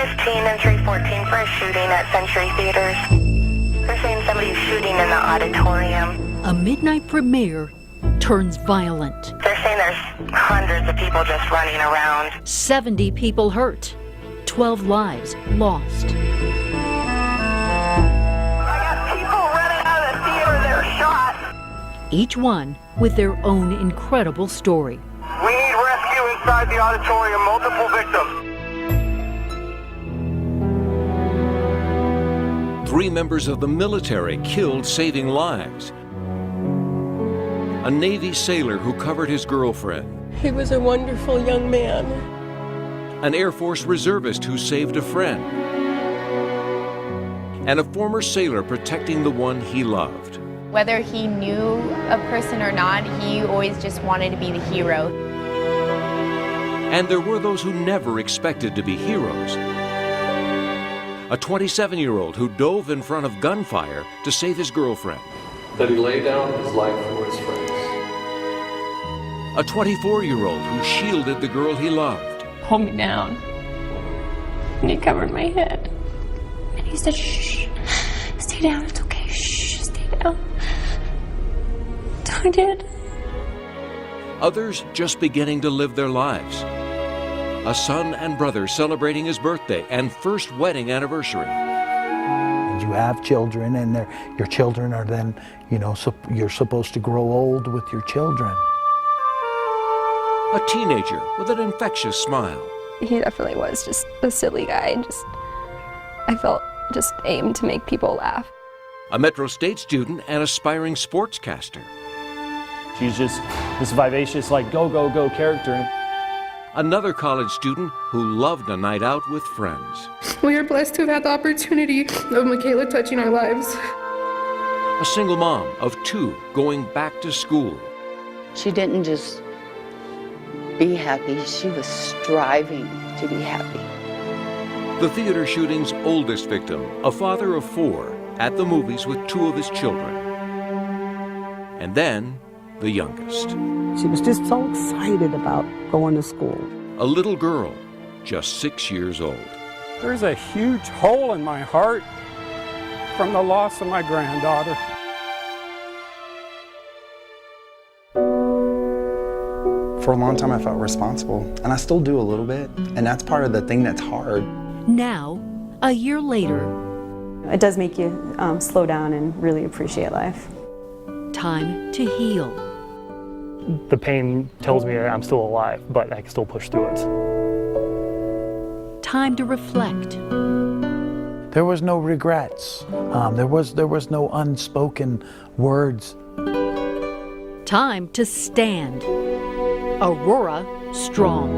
315 and 314 for a shooting at Century Theaters. They're saying somebody's shooting in the auditorium. A midnight premiere turns violent. They're saying there's hundreds of people just running around. 70 people hurt. 12 lives lost. I got people running out of the theater. They're shot. Each one with their own incredible story. We need rescue inside the auditorium. Multiple victims. 3 members of the military killed saving lives. A Navy sailor who covered his girlfriend. He was a wonderful young man. An Air Force reservist who saved a friend. And a former sailor protecting the one he loved. Whether he knew a person or not, he always just wanted to be the hero. And there were those who never expected to be heroes. A 27-year-old who dove in front of gunfire to save his girlfriend. That he laid down his life for his friends. A 24-year-old who shielded the girl he loved. Pulled me down. And he covered my head. And he said, shh, stay down, it's okay, shh, stay down. So I did. Others just beginning to live their lives. A son and brother celebrating his birthday and first wedding anniversary. And you have children, and your children are then, you're supposed to grow old with your children. A teenager with an infectious smile. He definitely was just a silly guy. I felt just aimed to make people laugh. A Metro State student and aspiring sportscaster. She's just this vivacious, go, go, go character. Another college student who loved a night out with friends. We are blessed to have had the opportunity of Michaela touching our lives. A single mom of 2 going back to school. She didn't just be happy, she was striving to be happy. The theater shooting's oldest victim, a father of 4, at the movies with 2 of his children. And then, the youngest. She was just so excited about going to school. A little girl, just 6 years old. There's a huge hole in my heart from the loss of my granddaughter. For a long time I felt responsible, and I still do a little bit, and that's part of the thing that's hard. Now, a year later. It does make you slow down and really appreciate life. Time to heal. The pain tells me that I'm still alive, but I can still push through it. Time to reflect. There was no regrets. There was no unspoken words. Time to stand. Aurora Strong.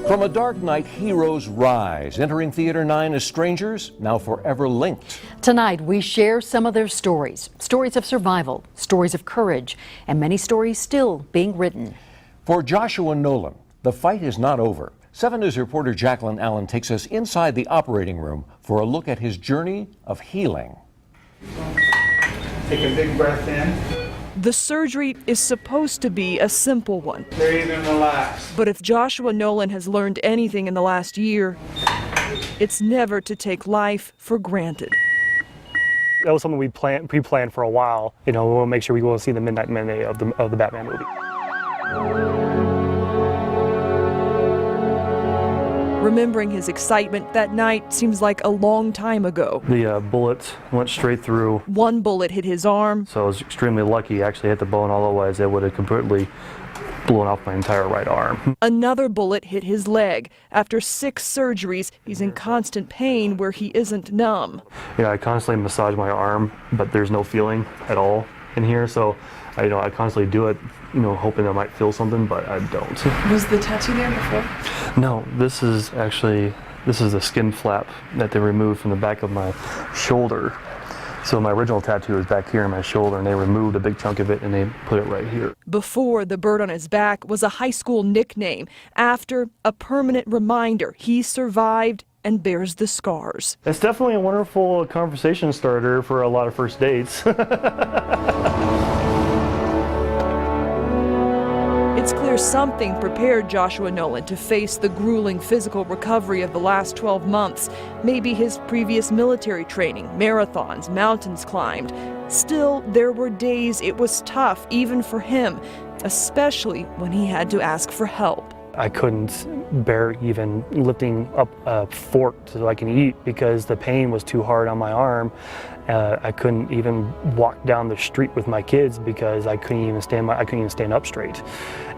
From a dark night, heroes rise, entering Theater 9 as strangers, now forever linked. Tonight, we share some of their stories. Stories of survival, stories of courage, and many stories still being written. For Joshua Nolan, the fight is not over. 7 News reporter Jacqueline Allen takes us inside the operating room for a look at his journey of healing. Take a big breath in. The surgery is supposed to be a simple one. Breathe and relax. But if Joshua Nolan has learned anything in the last year, it's never to take life for granted. That was something we pre-planned for a while. We want to make sure we go and see the Midnight Matinee of the Batman movie. Remembering his excitement that night seems like a long time ago. The bullet went straight through. One bullet hit his arm. So I was extremely lucky. Actually hit the bone, otherwise it would have completely blown off my entire right arm. Another bullet hit his leg. After 6 surgeries, he's in constant pain where he isn't numb. I constantly massage my arm, but there's no feeling at all in here. So I constantly do it, hoping I might feel something, but I don't. Was the tattoo there before? No, this is the skin flap that they removed from the back of my shoulder. So my original tattoo is back here on my shoulder, and they removed a big chunk of it and they put it right here. Before, the bird on his back was a high school nickname. After, a permanent reminder he survived and bears the scars. It's definitely a wonderful conversation starter for a lot of first dates. something prepared Joshua Nolan to face the grueling physical recovery of the last 12 months. Maybe his previous military training, marathons, mountains climbed. Still, there were days it was tough, even for him, especially when he had to ask for help. I couldn't bear even lifting up a fork so I can eat because the pain was too hard on my arm. I couldn't even walk down the street with my kids because I couldn't even stand up straight,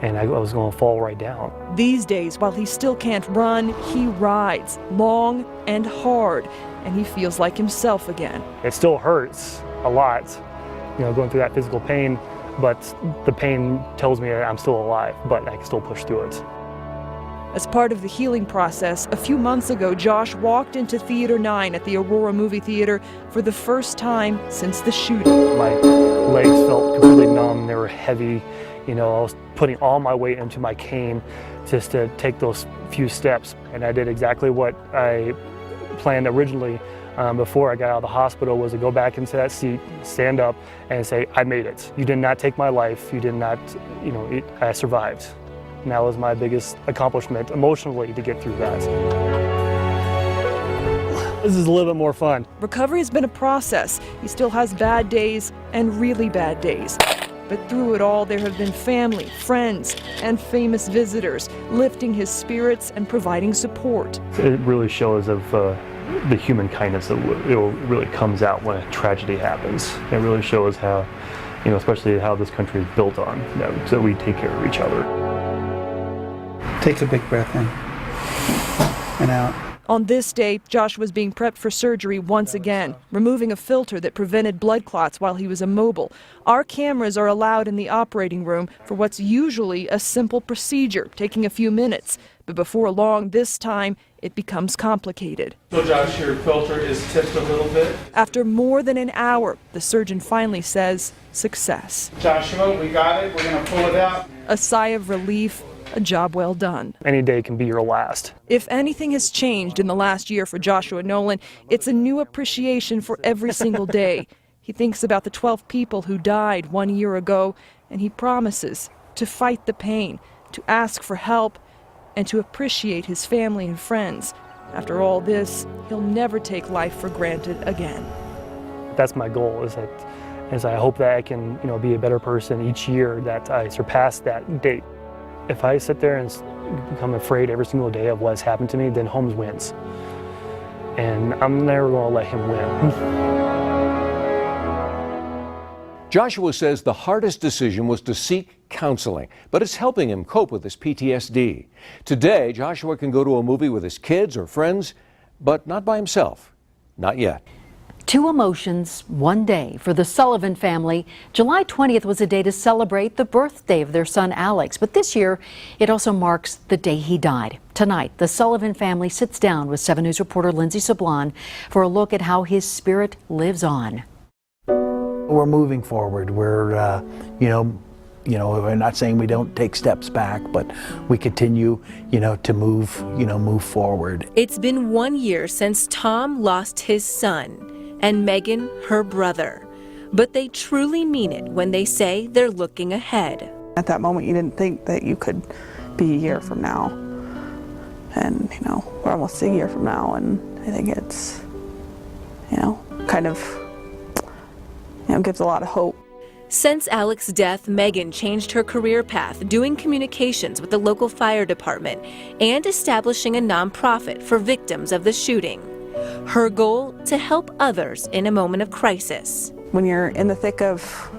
and I was going to fall right down. These days, while he still can't run, he rides long and hard, and he feels like himself again. It still hurts a lot, going through that physical pain, but the pain tells me that I'm still alive, but I can still push through it. As part of the healing process, a few months ago, Josh walked into Theater 9 at the Aurora movie theater for the first time since the shooting. My legs felt completely numb, they were heavy. I was putting all my weight into my cane just to take those few steps. And I did exactly what I planned originally before I got out of the hospital, was to go back into that seat, stand up, and say, I made it. You did not take my life. You did not, I survived. And that was my biggest accomplishment emotionally, to get through that. This is a little bit more fun. Recovery has been a process. He still has bad days and really bad days. But through it all, there have been family, friends, and famous visitors lifting his spirits and providing support. It really shows of the human kindness that really comes out when a tragedy happens. It really shows how, especially how this country is built on, that we take care of each other. Take a big breath in and out. On this day, Josh was being prepped for surgery once again, removing a filter that prevented blood clots while he was immobile. Our cameras are allowed in the operating room for what's usually a simple procedure, taking a few minutes. But before long, this time, it becomes complicated. So Josh, your filter is tipped a little bit. After more than an hour, the surgeon finally says, success. Joshua, we got it. We're going to pull it out. A sigh of relief. A job well done. Any day can be your last. If anything has changed in the last year for Joshua Nolan, it's a new appreciation for every single day. He thinks about the 12 people who died 1 year ago, and he promises to fight the pain, to ask for help, and to appreciate his family and friends. After all this, he'll never take life for granted again. That's my goal, is I hope that I can, be a better person each year, that I surpass that date. If I sit there and become afraid every single day of what's happened to me, then Holmes wins. And I'm never going to let him win. Joshua says the hardest decision was to seek counseling, but it's helping him cope with his PTSD. Today, Joshua can go to a movie with his kids or friends, but not by himself. Not yet. Two emotions, one day. For the Sullivan family, July 20th was a day to celebrate the birthday of their son Alex. But this year, it also marks the day he died. Tonight, the Sullivan family sits down with 7 News reporter Lindsay Sablon for a look at how his spirit lives on. We're moving forward. We're, we're not saying we don't take steps back, but we continue, to move forward. It's been 1 year since Tom lost his son and Megan, her brother. But they truly mean it when they say they're looking ahead. At that moment, you didn't think that you could be a year from now. And, we're almost a year from now, and I think it's, kind of, gives a lot of hope. Since Alex's death, Megan changed her career path, doing communications with the local fire department and establishing a nonprofit for victims of the shooting. Her goal, to help others in a moment of crisis. When you're in the thick of,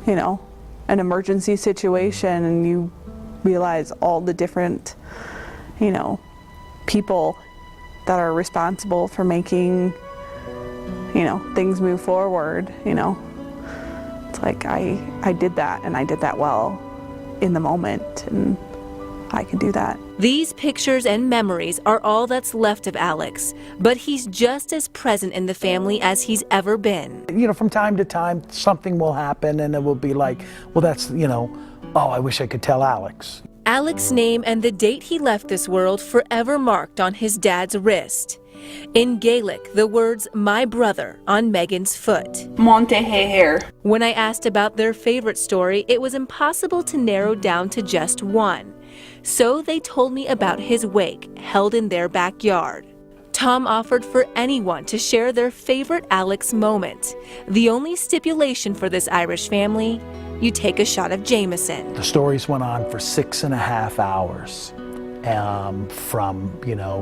an emergency situation, and you realize all the different, people that are responsible for making, things move forward, it's like I did that, and I did that well in the moment, and I can do that. These pictures and memories are all that's left of Alex, but he's just as present in the family as he's ever been. From time to time, something will happen, and it will be like, well, that's, oh, I wish I could tell Alex. Alex's name and the date he left this world forever marked on his dad's wrist. In Gaelic, the words "my brother" on Megan's foot. Monte Hair. When I asked about their favorite story, it was impossible to narrow down to just one. So they told me about his wake, held in their backyard. Tom offered for anyone to share their favorite Alex moment. The only stipulation for this Irish family, you take a shot of Jameson. The stories went on for 6.5 hours. From,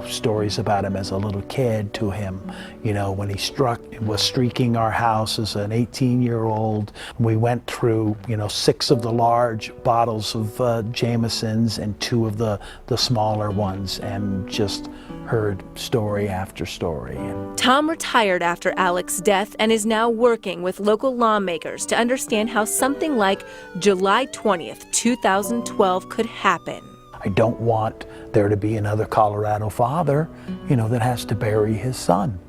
stories about him as a little kid to him, when he was streaking our house as an 18-year-old. We went through, 6 of the large bottles of Jamesons and 2 of the smaller ones, and just heard story after story. Tom retired after Alex's death and is now working with local lawmakers to understand how something like July 20th, 2012 could happen. I don't want there to be another Colorado father, that has to bury his son.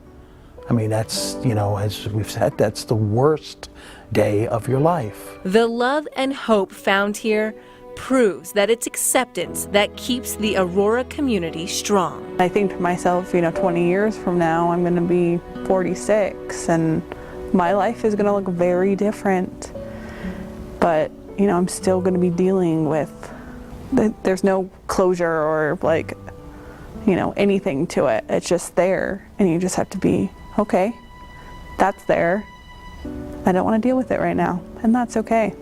I mean, that's, as we've said, that's the worst day of your life. The love and hope found here proves that it's acceptance that keeps the Aurora community strong. I think to myself, 20 years from now, I'm going to be 46, and my life is going to look very different. But, I'm still going to be dealing with there's no closure or anything to it. It's just there, and you just have to be, okay, that's there. I don't want to deal with it right now, and that's okay.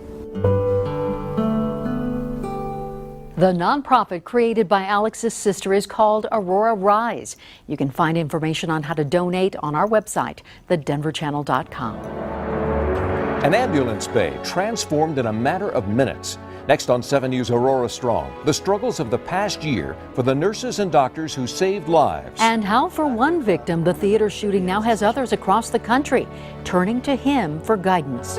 The nonprofit created by Alex's sister is called Aurora Rise. You can find information on how to donate on our website, thedenverchannel.com. An ambulance bay transformed in a matter of minutes. Next on 7 News Aurora Strong, the struggles of the past year for the nurses and doctors who saved lives. And how for one victim, the theater shooting now has others across the country turning to him for guidance.